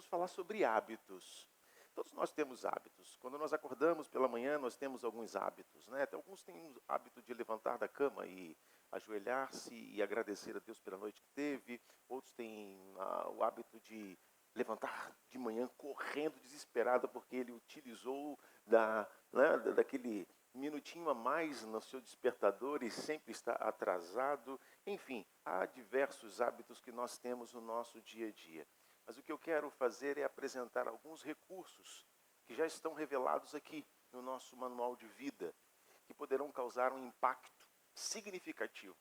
vamos falar sobre hábitos. Todos nós temos hábitos. Quando nós acordamos pela manhã, nós temos alguns hábitos, né? Até alguns têm o hábito de levantar da cama e ajoelhar-se e agradecer a Deus pela noite que teve. Outros têm o hábito de levantar de manhã correndo desesperado porque ele utilizou daquele minutinho a mais no seu despertador e sempre está atrasado. Enfim, há diversos hábitos que nós temos no nosso dia a dia. Mas o que eu quero fazer é apresentar alguns recursos que já estão revelados aqui no nosso manual de vida, que poderão causar um impacto significativo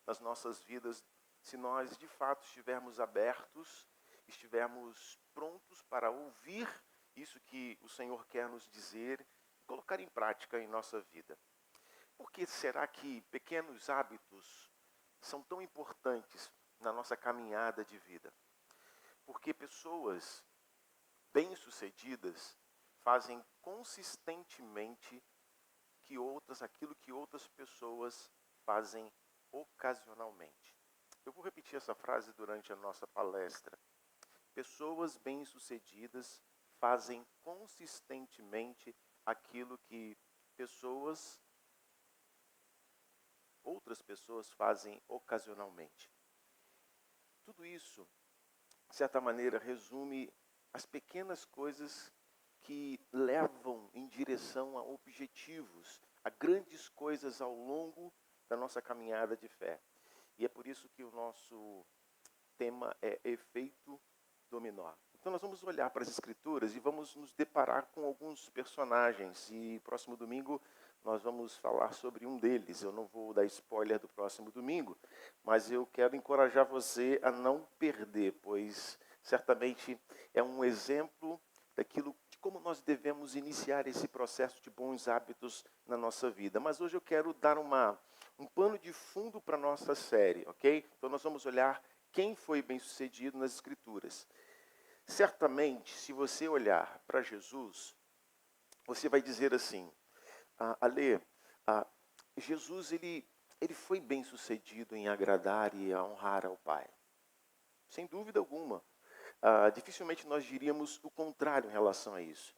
nas nossas vidas se nós de fato estivermos abertos, estivermos prontos para ouvir isso que o Senhor quer nos dizer e colocar em prática em nossa vida. Por que será que pequenos hábitos são tão importantes na nossa caminhada de vida? Porque pessoas bem-sucedidas fazem consistentemente aquilo que outras pessoas fazem ocasionalmente. Eu vou repetir essa frase durante a nossa palestra. Pessoas bem-sucedidas fazem consistentemente aquilo que outras pessoas fazem ocasionalmente. Tudo isso, de certa maneira, resume as pequenas coisas que levam em direção a objetivos, a grandes coisas ao longo da nossa caminhada de fé. E é por isso que o nosso tema é efeito dominó. Então nós vamos olhar para as Escrituras e vamos nos deparar com alguns personagens. E próximo domingo nós vamos falar sobre um deles. Eu não vou dar spoiler do próximo domingo, mas eu quero encorajar você a não perder, pois certamente é um exemplo de como nós devemos iniciar esse processo de bons hábitos na nossa vida. Mas hoje eu quero dar um pano de fundo para a nossa série, ok? Então nós vamos olhar quem foi bem-sucedido nas Escrituras. Certamente, se você olhar para Jesus, você vai dizer assim, Ale, Jesus ele foi bem-sucedido em agradar e honrar ao Pai. Sem dúvida alguma. Dificilmente nós diríamos o contrário em relação a isso.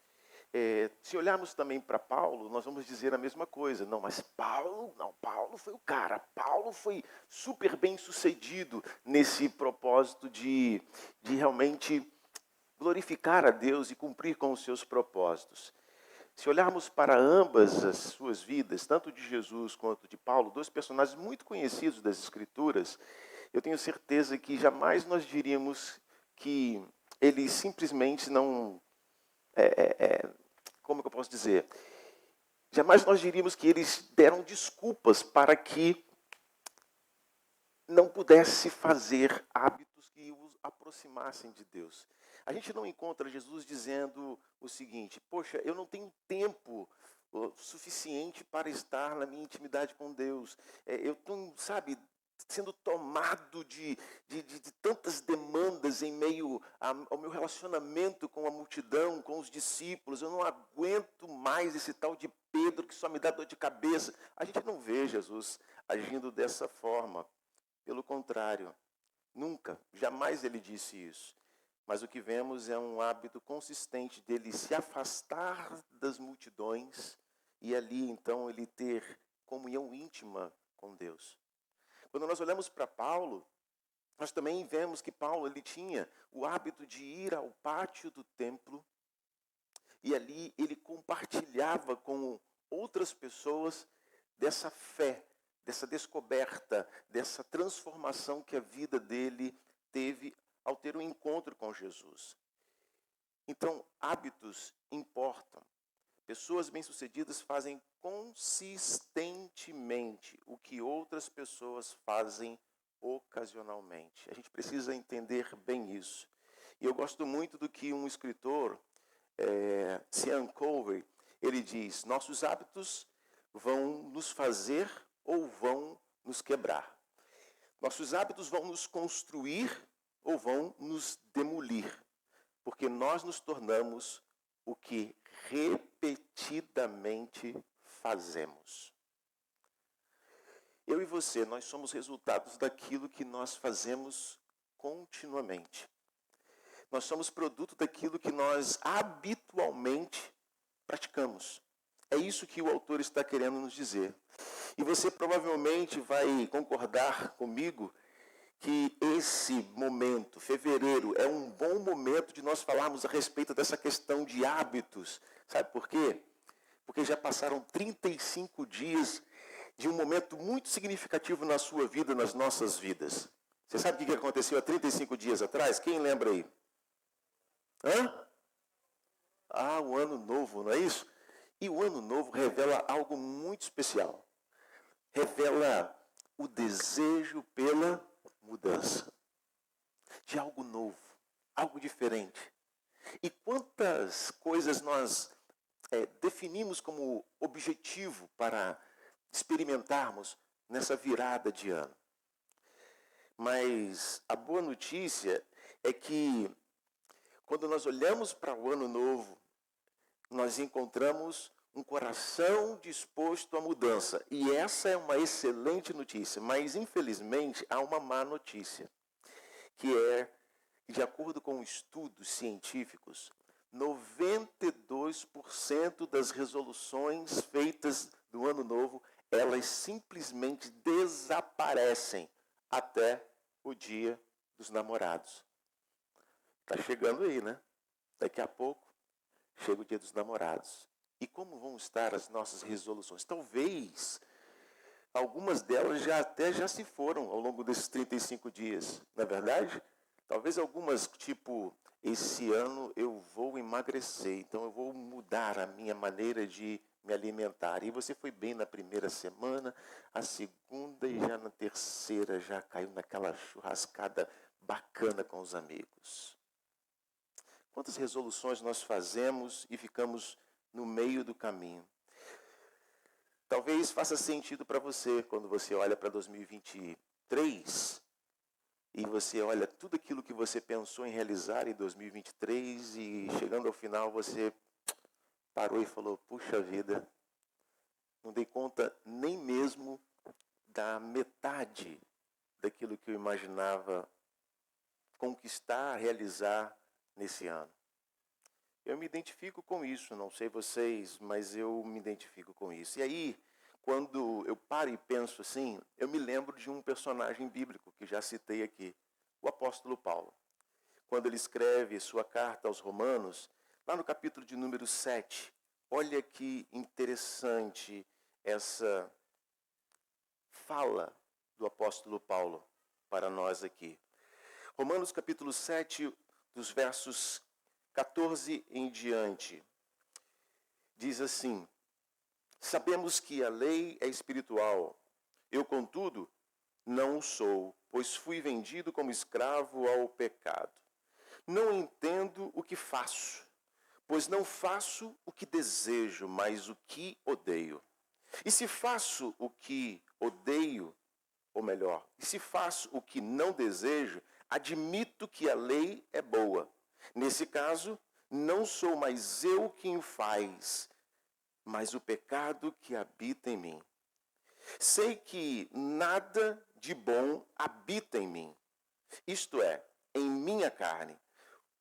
Se olharmos também para Paulo, nós vamos dizer a mesma coisa. Não, mas Paulo foi o cara. Paulo foi super bem-sucedido nesse propósito de realmente glorificar a Deus e cumprir com os seus propósitos. Se olharmos para ambas as suas vidas, tanto de Jesus quanto de Paulo, dois personagens muito conhecidos das Escrituras, eu tenho certeza que jamais nós diríamos que eles simplesmente não... como que eu posso dizer? Jamais nós diríamos que eles deram desculpas para que não pudesse fazer hábitos que os aproximassem de Deus. A gente não encontra Jesus dizendo o seguinte: poxa, eu não tenho tempo suficiente para estar na minha intimidade com Deus. Eu estou, sendo tomado de tantas demandas em meio ao meu relacionamento com a multidão, com os discípulos. Eu não aguento mais esse tal de Pedro que só me dá dor de cabeça. A gente não vê Jesus agindo dessa forma. Pelo contrário, nunca, jamais ele disse isso. Mas o que vemos é um hábito consistente dele se afastar das multidões e ali, então, ele ter comunhão íntima com Deus. Quando nós olhamos para Paulo, nós também vemos que Paulo ele tinha o hábito de ir ao pátio do templo e ali ele compartilhava com outras pessoas dessa fé, dessa descoberta, dessa transformação que a vida dele teve ao ter um encontro com Jesus. Então, hábitos importam. Pessoas bem-sucedidas fazem consistentemente o que outras pessoas fazem ocasionalmente. A gente precisa entender bem isso. E eu gosto muito do que um escritor, Sean Covey, ele diz: nossos hábitos vão nos fazer ou vão nos quebrar. Nossos hábitos vão nos construir ou vão nos demolir. Porque nós nos tornamos o que repetidamente fazemos. Eu e você, nós somos resultados daquilo que nós fazemos continuamente. Nós somos produto daquilo que nós habitualmente praticamos. É isso que o autor está querendo nos dizer. E você provavelmente vai concordar comigo que esse momento, fevereiro, é um bom momento de nós falarmos a respeito dessa questão de hábitos. Sabe por quê? Porque já passaram 35 dias de um momento muito significativo na sua vida, nas nossas vidas. Você sabe o que aconteceu há 35 dias atrás? Quem lembra aí? Hã? Ah, o ano novo, não é isso? E o ano novo revela algo muito especial. Revela o desejo pela mudança. De algo novo, algo diferente. E quantas coisas nós definimos como objetivo para experimentarmos nessa virada de ano. Mas a boa notícia é que quando nós olhamos para o ano novo, nós encontramos um coração disposto à mudança. E essa é uma excelente notícia, mas infelizmente há uma má notícia, que é, de acordo com estudos científicos, 92% das resoluções feitas do ano novo, elas simplesmente desaparecem até o dia dos namorados. Está chegando aí, né? Daqui a pouco chega o dia dos namorados. E como vão estar as nossas resoluções? Talvez algumas delas já se foram ao longo desses 35 dias, não é verdade? Talvez algumas, tipo, esse ano eu vou emagrecer, então eu vou mudar a minha maneira de me alimentar. E você foi bem na primeira semana, a segunda e já na terceira já caiu naquela churrascada bacana com os amigos. Quantas resoluções nós fazemos e ficamos no meio do caminho? Talvez faça sentido para você quando você olha para 2023 e você olha tudo aquilo que você pensou em realizar em 2023 e chegando ao final você parou e falou, puxa vida, não dei conta nem mesmo da metade daquilo que eu imaginava conquistar, realizar nesse ano. Eu me identifico com isso, não sei vocês, mas eu me identifico com isso. E aí, quando eu paro e penso assim, eu me lembro de um personagem bíblico que já citei aqui, o apóstolo Paulo. Quando ele escreve sua carta aos Romanos, lá no capítulo de número 7, olha que interessante essa fala do apóstolo Paulo para nós aqui. Romanos capítulo 7, dos versos 14 em diante, diz assim, sabemos que a lei é espiritual, eu, contudo, não o sou, pois fui vendido como escravo ao pecado. Não entendo o que faço, pois não faço o que desejo, mas o que odeio. E se faço o que odeio, ou melhor, se faço o que não desejo, admito que a lei é boa. Nesse caso, não sou mais eu quem o faz, mas o pecado que habita em mim. Sei que nada de bom habita em mim, isto é, em minha carne,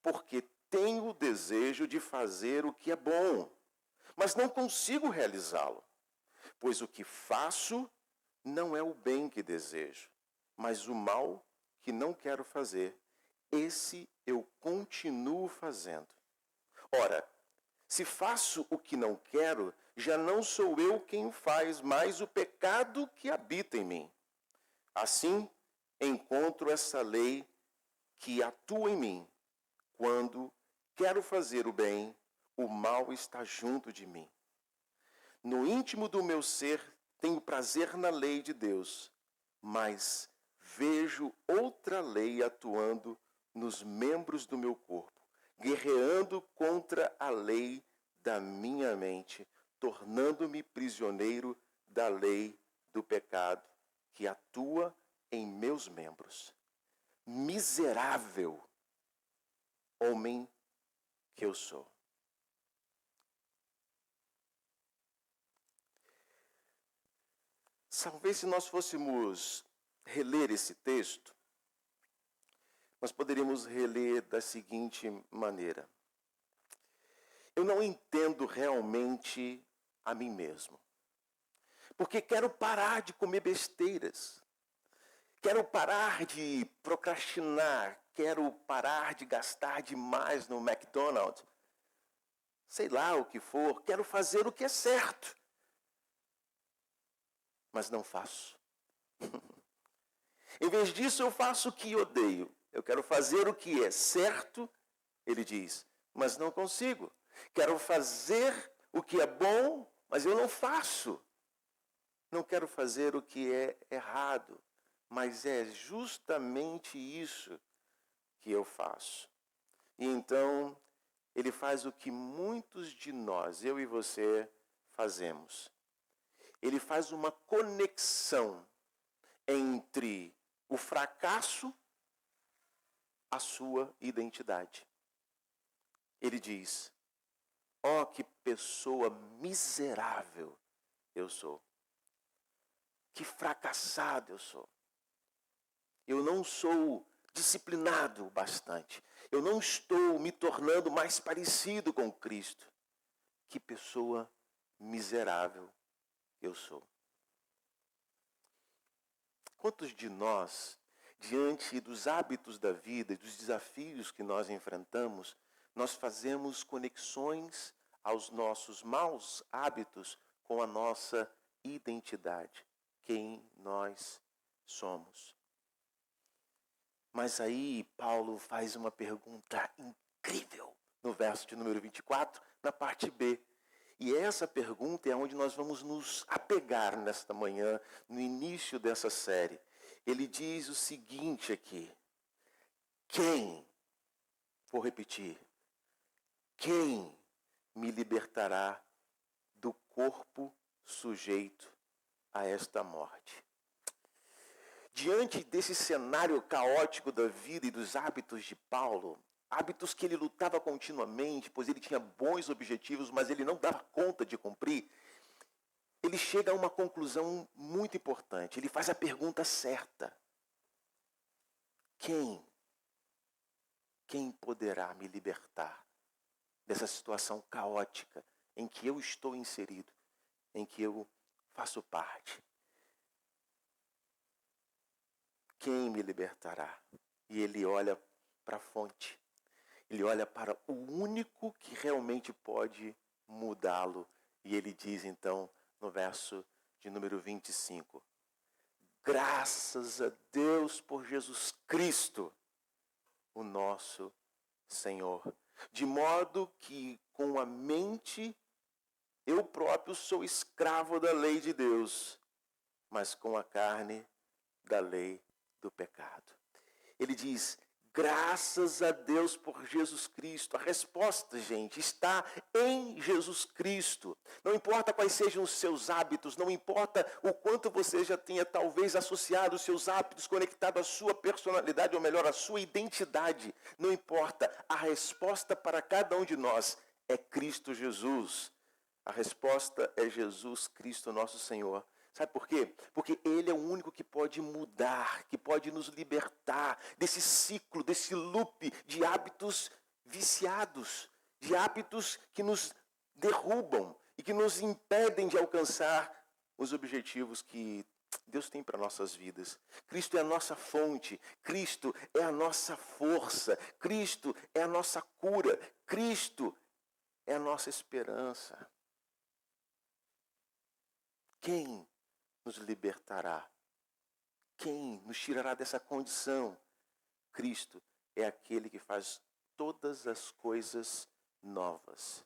porque tenho o desejo de fazer o que é bom, mas não consigo realizá-lo, pois o que faço não é o bem que desejo, mas o mal que não quero fazer, esse eu continuo fazendo. Ora, se faço o que não quero, já não sou eu quem o faz, mas o pecado que habita em mim. Assim, encontro essa lei que atua em mim. Quando quero fazer o bem, o mal está junto de mim. No íntimo do meu ser, tenho prazer na lei de Deus, mas vejo outra lei atuando nos membros do meu corpo, guerreando contra a lei da minha mente, tornando-me prisioneiro da lei do pecado que atua em meus membros. Miserável homem que eu sou. Talvez se nós fôssemos reler esse texto, nós poderíamos reler da seguinte maneira: eu não entendo realmente a mim mesmo, porque quero parar de comer besteiras, quero parar de procrastinar, quero parar de gastar demais no McDonald's, sei lá o que for, quero fazer o que é certo, mas não faço. Em vez disso, eu faço o que odeio. Eu quero fazer o que é certo, ele diz, mas não consigo. Quero fazer o que é bom, mas eu não faço. Não quero fazer o que é errado, mas é justamente isso que eu faço. E então, ele faz o que muitos de nós, eu e você, fazemos. Ele faz uma conexão entre o fracasso, a sua identidade. Ele diz: ó, que pessoa miserável eu sou. Que fracassado eu sou. Eu não sou disciplinado o bastante. Eu não estou me tornando mais parecido com Cristo. Que pessoa miserável eu sou. Quantos de nós, diante dos hábitos da vida e dos desafios que nós enfrentamos, nós fazemos conexões aos nossos maus hábitos com a nossa identidade, quem nós somos? Mas aí Paulo faz uma pergunta incrível no verso de número 24, na parte B. E essa pergunta é onde nós vamos nos apegar nesta manhã, no início dessa série. Ele diz o seguinte aqui: quem, vou repetir, quem me libertará do corpo sujeito a esta morte? Diante desse cenário caótico da vida e dos hábitos de Paulo, hábitos que ele lutava continuamente, pois ele tinha bons objetivos, mas ele não dava conta de cumprir, ele chega a uma conclusão muito importante. Ele faz a pergunta certa: quem poderá me libertar dessa situação caótica em que eu estou inserido, em que eu faço parte? Quem me libertará? E ele olha para a fonte. Ele olha para o único que realmente pode mudá-lo. E ele diz então, no verso de número 25, graças a Deus por Jesus Cristo, o nosso Senhor. De modo que com a mente eu próprio sou escravo da lei de Deus, mas com a carne da lei do pecado. Ele diz: graças a Deus por Jesus Cristo. A resposta, gente, está em Jesus Cristo. Não importa quais sejam os seus hábitos, não importa o quanto você já tenha talvez associado os seus hábitos conectado à sua personalidade, ou melhor, à sua identidade. Não importa. A resposta para cada um de nós é Cristo Jesus. A resposta é Jesus Cristo, nosso Senhor. Sabe por quê? Porque Ele é o único que pode mudar, que pode nos libertar desse ciclo, desse loop de hábitos viciados, de hábitos que nos derrubam e que nos impedem de alcançar os objetivos que Deus tem para nossas vidas. Cristo é a nossa fonte, Cristo é a nossa força, Cristo é a nossa cura, Cristo é a nossa esperança. Quem nos libertará? Quem nos tirará dessa condição? Cristo é aquele que faz todas as coisas novas.